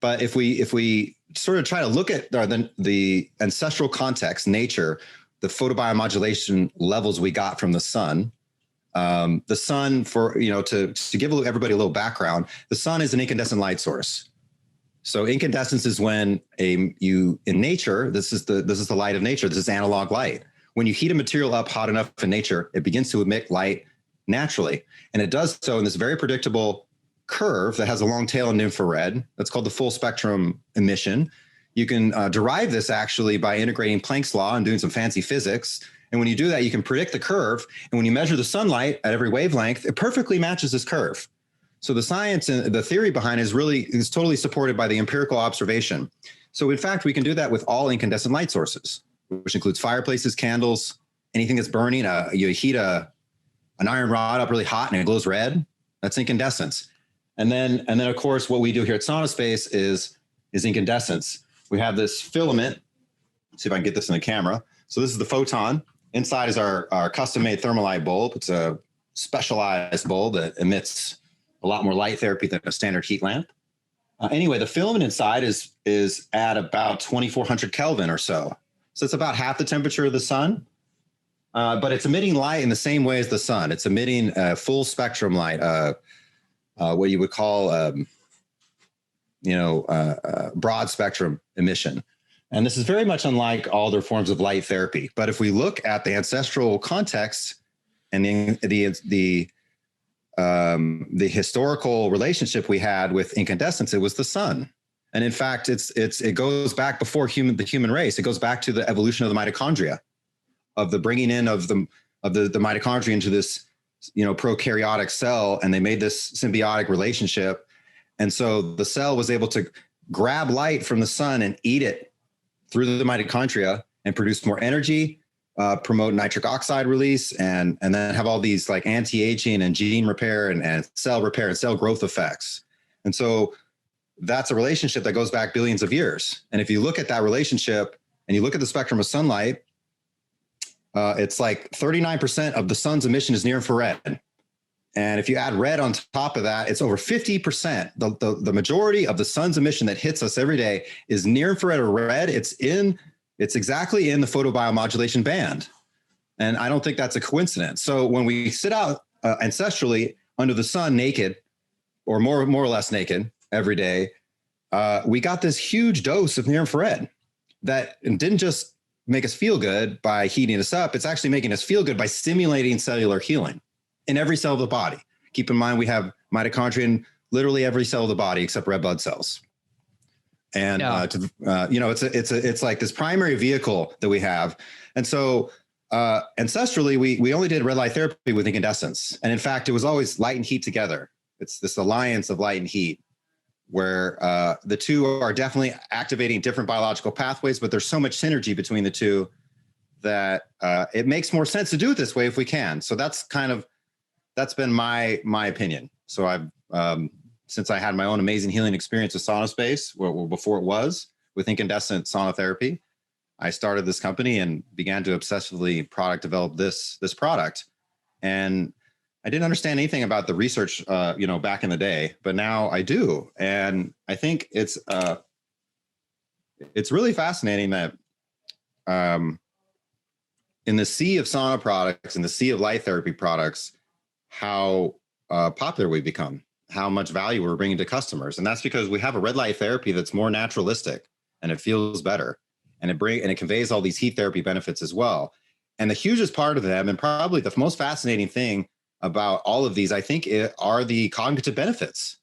But if we sort of try to look at the ancestral context, nature, the photobiomodulation levels we got from the sun, the sun, for, you know, to give everybody a little background, the sun is an incandescent light source. So incandescence is when in nature, this is the light of nature. This is analog light. When you heat a material up hot enough in nature, it begins to emit light naturally. And it does so in this very predictable curve that has a long tail in infrared. That's called the full spectrum emission. You can derive this actually by integrating Planck's law and doing some fancy physics. And when you do that, you can predict the curve. And when you measure the sunlight at every wavelength, it perfectly matches this curve. So the science and the theory behind it is totally supported by the empirical observation. So in fact, we can do that with all incandescent light sources, which includes fireplaces, candles, anything that's burning. You heat an iron rod up really hot and it glows red. That's incandescence. And then of course, what we do here at SaunaSpace is incandescence. We have this filament. Let's see if I can get this in the camera. So this is the photon. Inside is our custom-made thermalite bulb. It's a specialized bulb that emits a lot more light therapy than a standard heat lamp. Anyway, the filament inside is at about 2400 Kelvin or so. So it's about half the temperature of the sun, but it's emitting light in the same way as the sun. It's emitting full spectrum light, what you would call, broad spectrum emission. And this is very much unlike all other forms of light therapy. But if we look at the ancestral context and the historical relationship we had with incandescence, it was the sun. And in fact, it goes back before the human race. It goes back to the evolution of the mitochondria, of the bringing in of the mitochondria into this, prokaryotic cell, and they made this symbiotic relationship. And so the cell was able to grab light from the sun and eat it through the mitochondria and produce more energy, promote nitric oxide release, and then have all these like anti-aging and gene repair and cell repair and cell growth effects. And so that's a relationship that goes back billions of years. And if you look at that relationship and you look at the spectrum of sunlight, it's like 39% of the sun's emission is near infrared. And if you add red on top of that, it's over 50%. The majority of the sun's emission that hits us every day is near infrared or red. It's exactly in the photobiomodulation band. And I don't think that's a coincidence. So when we sit out ancestrally under the sun naked, or more or less naked every day, we got this huge dose of near infrared that didn't just make us feel good by heating us up. It's actually making us feel good by stimulating cellular healing in every cell of the body. Keep in mind, we have mitochondria in literally every cell of the body except red blood cells. And, it's like this primary vehicle that we have. And so ancestrally, we only did red light therapy with incandescence. And in fact, it was always light and heat together. It's this alliance of light and heat where the two are definitely activating different biological pathways, but there's so much synergy between the two that it makes more sense to do it this way if we can. So that's been my opinion. So I've, since I had my own amazing healing experience with SaunaSpace, before it was with Incandescent Sauna Therapy, I started this company and began to obsessively develop this product. And I didn't understand anything about the research, back in the day, but now I do. And I think it's really fascinating that in the sea of sauna products, in the sea of light therapy products, how popular we've become, how much value we're bringing to customers. And that's because we have a red light therapy that's more naturalistic and it feels better. And it conveys all these heat therapy benefits as well. And the hugest part of them, and probably the most fascinating thing about all of these, I think, are the cognitive benefits.